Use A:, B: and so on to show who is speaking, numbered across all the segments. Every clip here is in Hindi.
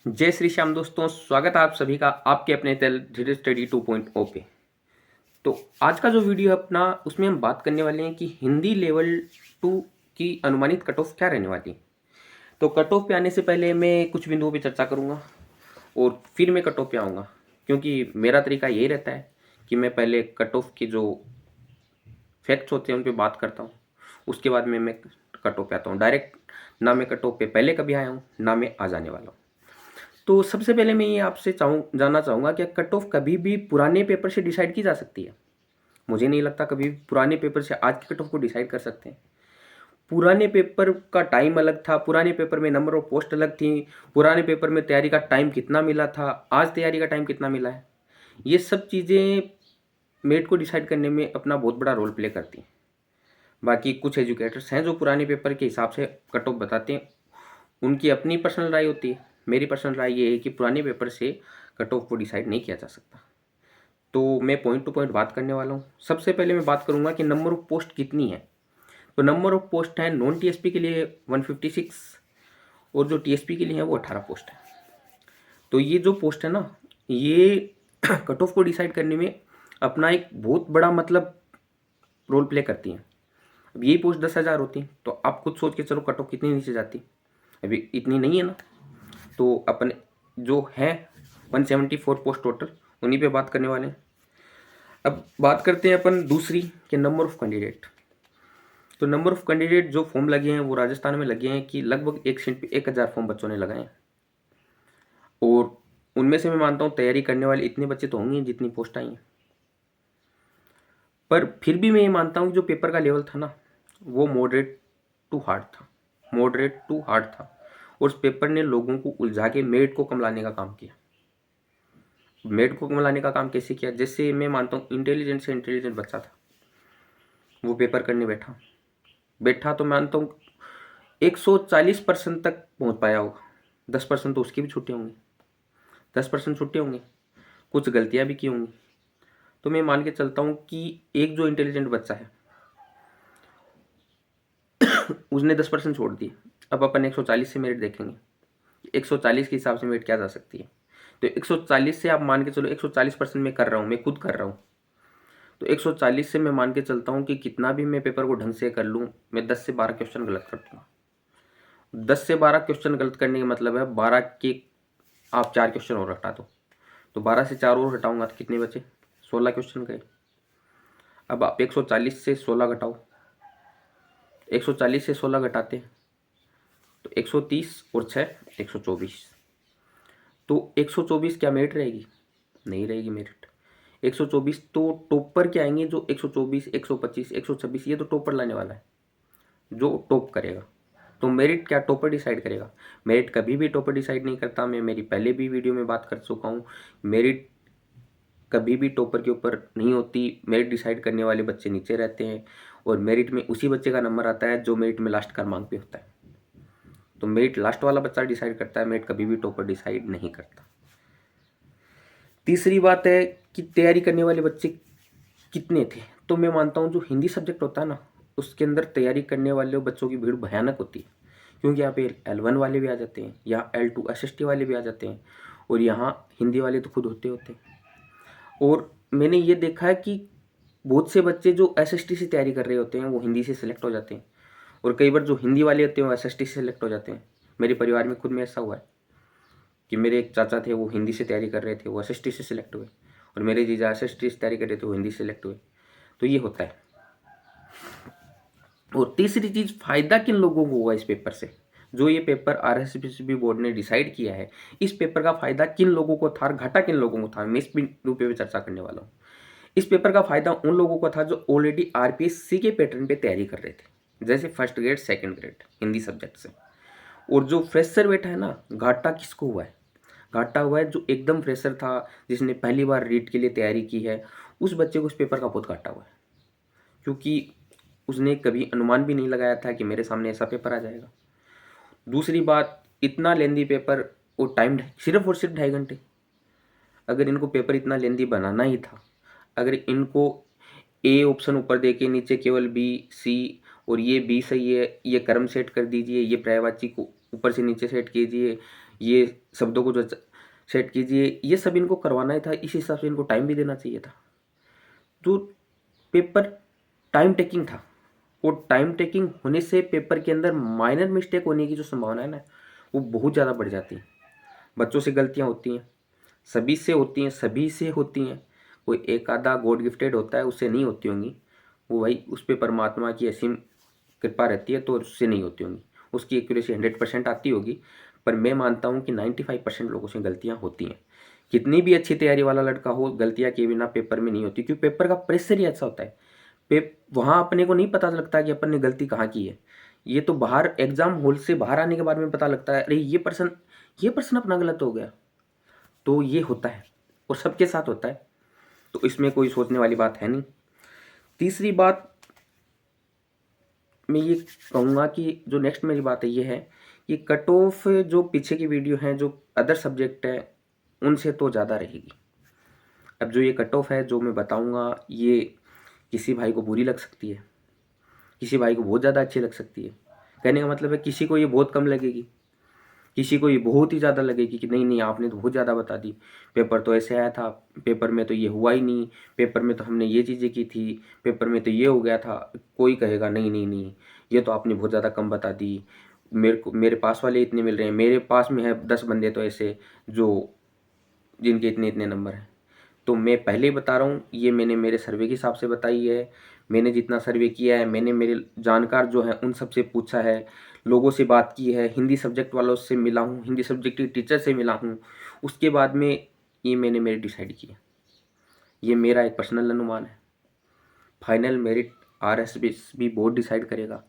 A: जय श्री श्याम दोस्तों, स्वागत है आप सभी का आपके अपने धीरे स्टडी 2.0 पे। तो आज का जो वीडियो है अपना, उसमें हम बात करने वाले हैं कि हिंदी लेवल 2 की अनुमानित कट ऑफ क्या रहने वाली है। तो कट ऑफ पे आने से पहले मैं कुछ बिंदुओं पे चर्चा करूंगा और फिर मैं कट ऑफ पे आऊँगा, क्योंकि मेरा तरीका यही रहता है कि मैं पहले कट ऑफ के जो फैक्ट्स होते हैं उन पर बात करता हूँ, उसके बाद मैं कट ऑफ पे आता हूँ। डायरेक्ट ना मैं कट ऑफ पे पहले कभी आया हूँ, ना मैं आ जाने वाला हूँ। तो सबसे पहले मैं ये आपसे जानना चाहूँगा कि कट ऑफ कभी भी पुराने पेपर से डिसाइड की जा सकती है। मुझे नहीं लगता कभी पुराने पेपर से आज की कट ऑफ को डिसाइड कर सकते हैं। पुराने पेपर का टाइम अलग था, पुराने पेपर में नंबर ऑफ पोस्ट अलग थी, पुराने पेपर में तैयारी का टाइम कितना मिला था, आज तैयारी का टाइम कितना मिला है। ये सब चीज़ें मेट को डिसाइड करने में अपना बहुत बड़ा रोल प्ले करती हैं। बाकी कुछ एजुकेटर्स हैं जो पुराने पेपर के हिसाब से कट ऑफ बताते हैं, उनकी अपनी पर्सनल राय होती है। मेरी पर्सनल राय ये है कि पुराने पेपर से कट ऑफ को डिसाइड नहीं किया जा सकता। तो मैं पॉइंट टू पॉइंट बात करने वाला हूँ। सबसे पहले मैं बात करूँगा कि नंबर ऑफ पोस्ट कितनी है। तो नंबर ऑफ पोस्ट है नॉन टीएसपी के लिए 156 और जो टीएसपी के लिए है वो 18 पोस्ट है। तो ये जो पोस्ट है ना, ये कट ऑफ को डिसाइड करने में अपना एक बहुत बड़ा रोल प्ले करती हैं। अब यही पोस्ट 10,000 होती तो आप खुद सोच के चलो कट ऑफ कितनी नीचे जाती। अभी इतनी नहीं है ना, तो अपन जो है 174 पोस्ट टोटल, उन्हीं पे बात करने वाले हैं। अब बात करते हैं अपन दूसरी कि नंबर ऑफ कैंडिडेट। तो नंबर ऑफ कैंडिडेट जो फॉर्म लगे हैं वो राजस्थान में लगे हैं कि लगभग 1,000 फॉर्म बच्चों ने लगाए हैं, और उनमें से मैं मानता हूँ तैयारी करने वाले इतने बच्चे तो होंगे जितनी पोस्ट आई हैं। पर फिर भी मैं ये मानता हूँ कि जो पेपर का लेवल था ना, वो मॉडरेट टू हार्ड था, मॉडरेट टू हार्ड था। और उस पेपर ने लोगों को उलझा के मेरिट को कम लाने का काम किया। मेरिट को कम लाने का काम कैसे किया? जैसे मैं मानता हूँ इंटेलिजेंट से इंटेलिजेंट बच्चा था, वो पेपर करने बैठा बैठा तो मानता हूँ 140% तक पहुँच पाया होगा। 10% तो उसकी भी छुट्टी होंगी, 10% छुट्टी होंगी, कुछ गलतियाँ भी की होंगी। तो मैं मान के चलता हूँ कि एक जो इंटेलिजेंट बच्चा है उसने 10% छोड़ दिए। अब अपन 140 से मेरिट देखेंगे, 140 के हिसाब से मेरिट क्या जा सकती है। तो 140 से आप मान के चलो 140% मैं कर रहा हूँ, मैं खुद कर रहा हूँ। तो 140 से मैं मान के चलता हूँ कि कितना भी मैं पेपर को ढंग से कर लूँ, मैं 10 से 12 क्वेश्चन गलत कर दूँगा। 10 से 12 क्वेश्चन गलत करने का मतलब है 12 के आप 4 क्वेश्चन और हटा दो, तो 12 से 4 और हटाऊंगा तो कितने बचे? 16 क्वेश्चन गए। अब आप 140 से 16 घटाओ, 140 से 16 घटाते तो 130 और 6 124। तो 124 क्या मेरिट रहेगी? नहीं रहेगी मेरिट। 124 तो टॉपर के आएंगे, जो 124 125 126 ये तो टॉपर लाने वाला है, जो टॉप करेगा। तो मेरिट क्या टॉपर डिसाइड करेगा? मेरिट कभी भी टॉपर डिसाइड नहीं करता। मैं मेरी पहले भी वीडियो में बात कर चुका हूँ, मेरिट कभी भी टॉपर के ऊपर नहीं होती। मेरिट डिसाइड करने वाले बच्चे नीचे रहते हैं, और मेरिट में उसी बच्चे का नंबर आता है जो मेरिट में लास्ट क्रमांक पे होता है। तो मेरिट लास्ट वाला बच्चा डिसाइड करता है, मेरिट कभी भी टॉपर डिसाइड नहीं करता। तीसरी बात है कि तैयारी करने वाले बच्चे कितने थे। तो मैं मानता हूँ जो हिंदी सब्जेक्ट होता है ना, उसके अंदर तैयारी करने वाले बच्चों की भीड़ भयानक होती है, क्योंकि यहाँ पे L1 वाले भी आ जाते हैं, यहाँ L2 SST वाले भी आ जाते हैं, और यहाँ हिंदी वाले तो खुद होते होते हैं। और मैंने ये देखा है कि बहुत से बच्चे जो SST से तैयारी कर रहे होते हैं वो हिंदी से सिलेक्ट हो जाते हैं, और कई बार जो हिंदी वाले होते हैं वो SST से सिलेक्ट हो जाते हैं। मेरे परिवार में खुद में ऐसा हुआ है कि मेरे एक चाचा थे, वो हिंदी से तैयारी कर रहे थे, वो SST से सिलेक्ट हुए, और मेरे जीजा SST से तैयारी कर रहे थे, वो हिंदी से सिलेक्ट हुए। तो ये होता है। और तीसरी चीज़, फायदा किन लोगों को हुआ इस पेपर से? जो ये पेपर RSPCB बोर्ड ने डिसाइड किया है, इस पेपर का फायदा किन लोगों को था, घाटा किन लोगों को था, मैं इस बिंदु पे चर्चा करने वाला हूँ। इस पेपर का फायदा उन लोगों को था जो ऑलरेडी RPSC के पैटर्न पे तैयारी कर रहे थे, जैसे first grade second grade Hindi subject से। और जो फ्रेशर बैठा है ना, घाटा किसको हुआ है? घाटा हुआ है जो एकदम फ्रेशर था, जिसने पहली बार रीट के लिए तैयारी की है, उस बच्चे को इस पेपर का बहुत घाटा हुआ है, क्योंकि उसने कभी अनुमान भी नहीं लगाया था कि मेरे सामने ऐसा पेपर आ जाएगा। दूसरी बात, इतना लेंदी पेपर, और टाइम सिर्फ और सिर्फ 2.5 घंटे। अगर इनको पेपर इतना लेंदी बनाना ही था, अगर इनको ए ऑप्शन ऊपर दे के नीचे केवल बी सी, और ये बी सही है, ये क्रम सेट कर दीजिए, ये पर्यायवाची को ऊपर से नीचे सेट कीजिए, ये शब्दों को जो सेट कीजिए, ये सब इनको करवाना ही था। इस हिसाब से इनको टाइम भी देना चाहिए था। जो पेपर टाइम टेकिंग था, वो टाइम टेकिंग होने से पेपर के अंदर माइनर मिस्टेक होने की जो संभावना है ना, वो बहुत ज़्यादा बढ़ जाती है। बच्चों से गलतियाँ होती हैं, सभी से होती हैं, सभी से होती हैं। कोई एक आधा गॉड गिफ्टेड होता है, उससे नहीं होती होंगी। वो भाई उस पर परमात्मा की असीम कृपा रहती है, तो उससे नहीं होती होंगी। उसकी एक्यूरेसी 100% आती होगी, पर मैं मानता हूँ कि 95% लोगों से गलतियाँ होती हैं। कितनी भी अच्छी तैयारी वाला लड़का हो, गलतियाँ किए बिना पेपर में नहीं होती, क्योंकि पेपर का प्रेशर ही ऐसा होता है। वहाँ अपने को नहीं पता लगता कि अपन ने गलती कहाँ की है। ये तो बाहर एग्जाम हॉल से बाहर आने के बाद में पता लगता है, अरे ये पर्सन अपना गलत हो गया। तो ये होता है और सबके साथ होता है, तो इसमें कोई सोचने वाली बात है नहीं। तीसरी बात मैं ये कहूँगा कि जो नेक्स्ट मेरी बात है ये है कि कट ऑफ जो पीछे की वीडियो हैं, जो अदर सब्जेक्ट है, उनसे तो ज़्यादा रहेगी। अब जो ये कट ऑफ है जो मैं बताऊँगा, ये किसी भाई को बुरी लग सकती है, किसी भाई को बहुत ज़्यादा अच्छी लग सकती है। कहने का मतलब है किसी को ये बहुत कम लगेगी, किसी को ये बहुत ही ज़्यादा लगेगी कि नहीं नहीं आपने तो बहुत ज़्यादा बता दी, पेपर तो ऐसे आया था, पेपर में तो ये हुआ ही नहीं, पेपर में तो हमने ये चीज़ें की थी, पेपर में तो ये हो गया था। कोई कहेगा नहीं नहीं नहीं, ये तो आपने बहुत ज़्यादा कम बता दी, मेरे पास वाले इतने मिल रहे हैं, मेरे पास में है 10 बंदे तो ऐसे जो जिनके इतने इतने नंबर हैं। तो मैं पहले ही बता रहा हूँ, ये मैंने मेरे सर्वे के हिसाब से बताई है। मैंने जितना सर्वे किया है, मैंने मेरे जानकार जो हैं उन सबसे पूछा है, लोगों से बात की है, हिंदी सब्जेक्ट वालों से मिला हूँ, हिंदी सब्जेक्ट के टीचर से मिला हूँ। उसके बाद में ये मैंने मेरे डिसाइड किया। ये मेरा एक पर्सनल अनुमान है। Final merit RSB board decide करेगा,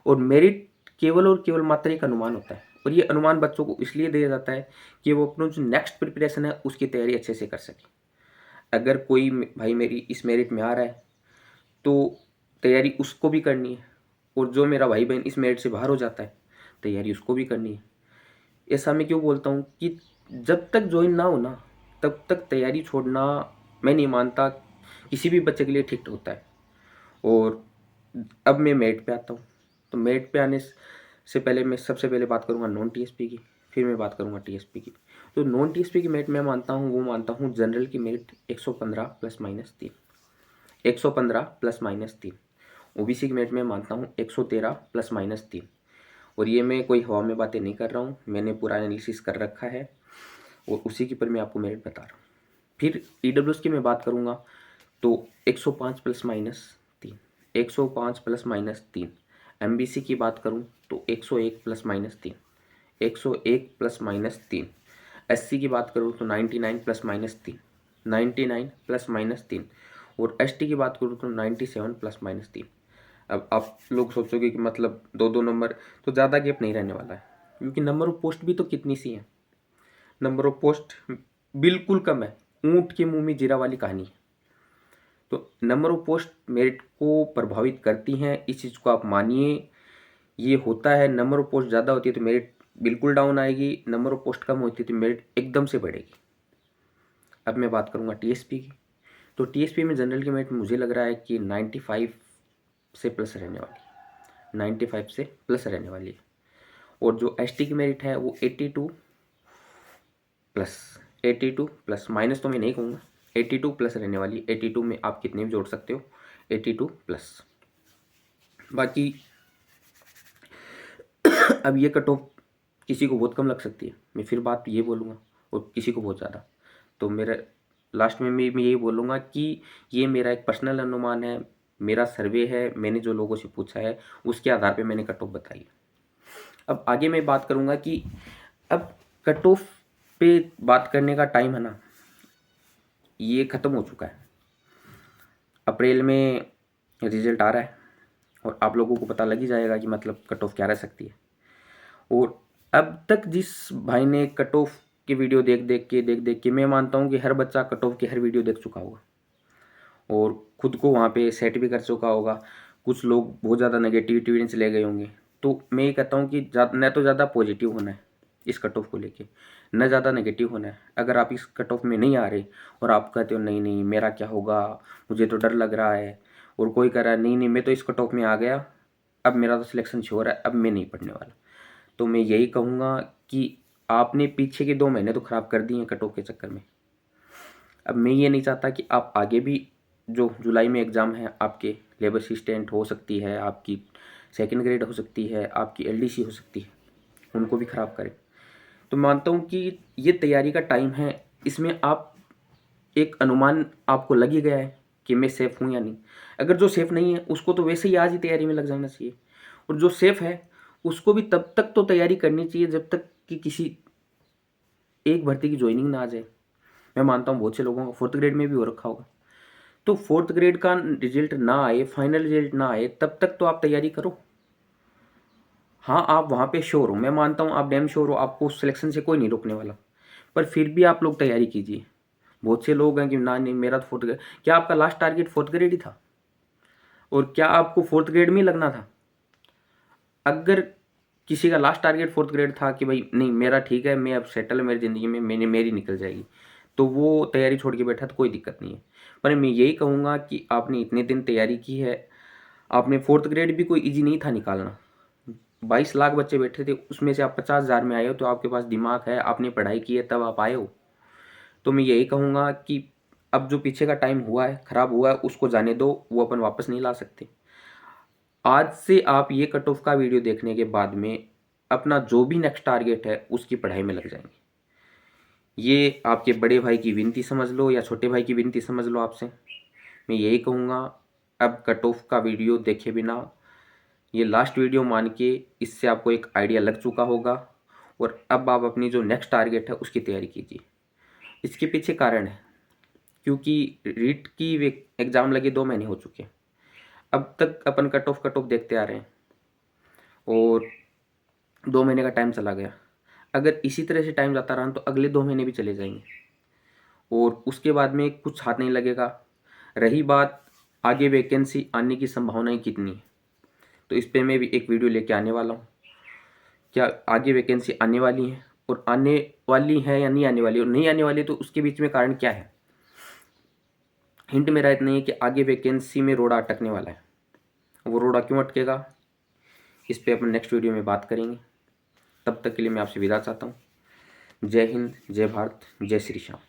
A: और मेरिट केवल और केवल मात्र एक अनुमान होता है, और ये अनुमान बच्चों को इसलिए दिया जाता है कि वो अपना जो नेक्स्ट प्रिपरेशन है उसकी तैयारी अच्छे से कर सके। अगर कोई भाई मेरी इस मेरिट में आ रहा है तो तैयारी उसको भी करनी है, और जो मेरा भाई बहन इस मेरिट से बाहर हो जाता है तैयारी उसको भी करनी है। ऐसा मैं क्यों बोलता हूँ कि जब तक ज्वाइन ना हो ना, तब तक तैयारी छोड़ना मैं नहीं मानता किसी भी बच्चे के लिए ठीक होता है। और अब मैं मेरिट पे आता हूँ, तो मेरिट पे आने से पहले मैं सबसे पहले बात करूँगा नॉन TSP की, फिर मैं बात करूँगा TSP की। तो नॉन TSP की मेरिट मैं मानता हूँ, वो मानता हूँ जनरल की मेरिट 115 +-3, 115 +-3। OBC की मेरिट में मानता हूँ 113 +-3। और ये मैं कोई हवा में बातें नहीं कर रहा हूँ, मैंने पूरा एनालिसिस कर रखा है और उसी के ऊपर मैं आपको मेरिट बता रहा हूँ। फिर EWS की मैं बात करूँगा तो 105 +-3, 105 +-3। MBC की बात करूँ तो 101 +-3, 101 +-3। SC की बात करूँ तो 99 +-3, 99 +-3। और ST की बात करूँ तो 97 +-3। अब आप लोग सोचोगे कि मतलब 2-2 नंबर, तो ज़्यादा गैप नहीं रहने वाला है, क्योंकि नंबर ऑफ पोस्ट भी तो कितनी सी है, नंबर ऑफ पोस्ट बिल्कुल कम है, ऊँट के मुंह में जीरा वाली कहानी है। तो नंबर ऑफ पोस्ट मेरिट को प्रभावित करती हैं, इस चीज़ को आप मानिए, ये होता है। नंबर ऑफ पोस्ट ज़्यादा होती है तो मेरिट बिल्कुल डाउन आएगी, नंबर ऑफ पोस्ट कम होती है तो मेरिट एकदम से बढ़ेगी। अब मैं बात करूँगा TSP की, तो TSP में जनरल की मेरिट मुझे लग रहा है कि 95 से प्लस रहने वाली है, 95 से प्लस रहने वाली है। और जो ST की मेरिट है वो 82 प्लस, 82 प्लस, माइनस तो मैं नहीं कहूँगा, 82 प्लस रहने वाली। 82 में आप कितने भी जोड़ सकते हो, 82 प्लस। बाकी अब ये कट ऑफ किसी को बहुत कम लग सकती है, मैं फिर बात ये बोलूँगा, और किसी को बहुत ज़्यादा। तो मेरा लास्ट में मैं यही बोलूँगा कि ये मेरा एक पर्सनल अनुमान है, मेरा सर्वे है, मैंने जो लोगों से पूछा है उसके आधार पे मैंने कट ऑफ बताई। अब आगे मैं बात करूँगा कि अब कट ऑफ पे बात करने का टाइम है ना, ये ख़त्म हो चुका है। अप्रैल में रिजल्ट आ रहा है और आप लोगों को पता लग ही जाएगा कि मतलब कट ऑफ क्या रह सकती है। और अब तक जिस भाई ने कट ऑफ की वीडियो देख देख के मैं मानता हूँ कि हर बच्चा कट ऑफ की हर वीडियो देख चुका होगा और खुद को वहाँ पे सेट भी कर चुका होगा। कुछ लोग बहुत ज़्यादा नेगेटिविटी में चले गए होंगे। तो मैं ये कहता हूँ कि न तो ज़्यादा पॉजिटिव होना है इस कट ऑफ को लेके, न ज़्यादा नेगेटिव होना है। अगर आप इस कट ऑफ में नहीं आ रहे और आप कहते हो नहीं नहीं मेरा क्या होगा, मुझे तो डर लग रहा है, और कोई कह रहा है नहीं नहीं मैं तो इस कट ऑफ में आ गया, अब मेरा तो सिलेक्शन श्योर है, अब मैं नहीं पढ़ने वाला, तो मैं यही कहूँगा कि आपने पीछे के 2 महीने तो ख़राब कर दिए हैं कट ऑफ के चक्कर में। अब मैं ये नहीं चाहता कि आप आगे भी जो जुलाई में एग्ज़ाम है आपके, लेबर असिस्टेंट हो सकती है, आपकी सेकंड ग्रेड हो सकती है, आपकी एलडीसी हो सकती है, उनको भी ख़राब करें। तो मानता हूँ कि ये तैयारी का टाइम है, इसमें आप एक अनुमान आपको लग ही गया है कि मैं सेफ़ हूँ या नहीं। अगर जो सेफ़ नहीं है उसको तो वैसे ही आज ही तैयारी में लग जाना चाहिए, और जो सेफ़ है उसको भी तब तक तो तैयारी करनी चाहिए जब तक कि किसी एक भर्ती की ज्वाइनिंग ना आ जाए। मैं मानता हूँ बहुत से लोगों का 4th ग्रेड में भी हो रखा होगा। तो 4th ग्रेड का रिजल्ट ना आए, फाइनल रिजल्ट ना आए, तब तक तो आप तैयारी करो। हाँ, आप वहाँ पे श्योर हो, मैं मानता हूँ आप डैम श्योर हो, आपको उस सिलेक्शन से कोई नहीं रोकने वाला, पर फिर भी आप लोग तैयारी कीजिए। बहुत से लोग हैं कि ना नहीं मेरा तो 4th ग्रेड, क्या आपका लास्ट टारगेट 4th ग्रेड ही था? और क्या आपको 4th ग्रेड में ही लगना था? अगर किसी का लास्ट टारगेट 4th ग्रेड था कि भाई नहीं मेरा ठीक है, मैं अब सेटल है मेरी ज़िंदगी में, मैंने मेरी निकल जाएगी, तो वो तैयारी छोड़ के बैठा तो कोई दिक्कत नहीं है। पर मैं यही कहूँगा कि आपने इतने दिन तैयारी की है, आपने 4th ग्रेड भी कोई ईजी नहीं था निकालना। 22 लाख बच्चे बैठे थे, उसमें से आप 50,000 में आए हो, तो आपके पास दिमाग है, आपने पढ़ाई की है, तब आप आए हो। तो मैं यही कहूँगा कि अब जो पीछे का टाइम हुआ है, ख़राब हुआ है, उसको जाने दो, वो अपन वापस नहीं ला सकते। आज से आप ये कट ऑफ का वीडियो देखने के बाद में अपना जो भी नेक्स्ट टारगेट है उसकी पढ़ाई में लग जाएंगे। ये आपके बड़े भाई की विनती समझ लो या छोटे भाई की विनती समझ लो आपसे। मैं यही कहूँगा, अब कट ऑफ का वीडियो देखे बिना ये लास्ट वीडियो मान के इससे आपको एक आइडिया लग चुका होगा, और अब आप अपनी जो नेक्स्ट टारगेट है उसकी तैयारी कीजिए। इसके पीछे कारण है क्योंकि रीट की एग्ज़ाम लगे 2 महीने हो चुके हैं, अब तक अपन कट ऑफ देखते आ रहे हैं, और 2 महीने का टाइम चला गया। अगर इसी तरह से टाइम जाता रहा तो अगले 2 महीने भी चले जाएंगे, और उसके बाद में कुछ हाथ नहीं लगेगा। रही बात आगे वैकेंसी आने की संभावनाएं कितनी है, तो इस पे मैं भी एक वीडियो लेके आने वाला हूँ। क्या आगे वैकेंसी आने वाली है, और आने वाली है या नहीं आने वाली, और नहीं आने वाली तो उसके बीच में कारण क्या है। हिंट मेरा इतना है कि आगे वैकेंसी में रोड़ा अटकने वाला है। वो रोड़ा क्यों अटकेगा, इस पे अपन नेक्स्ट वीडियो में बात करेंगे। तब तक के लिए मैं आपसे विदा चाहता हूँ। जय हिंद, जय भारत, जय श्री श्याम।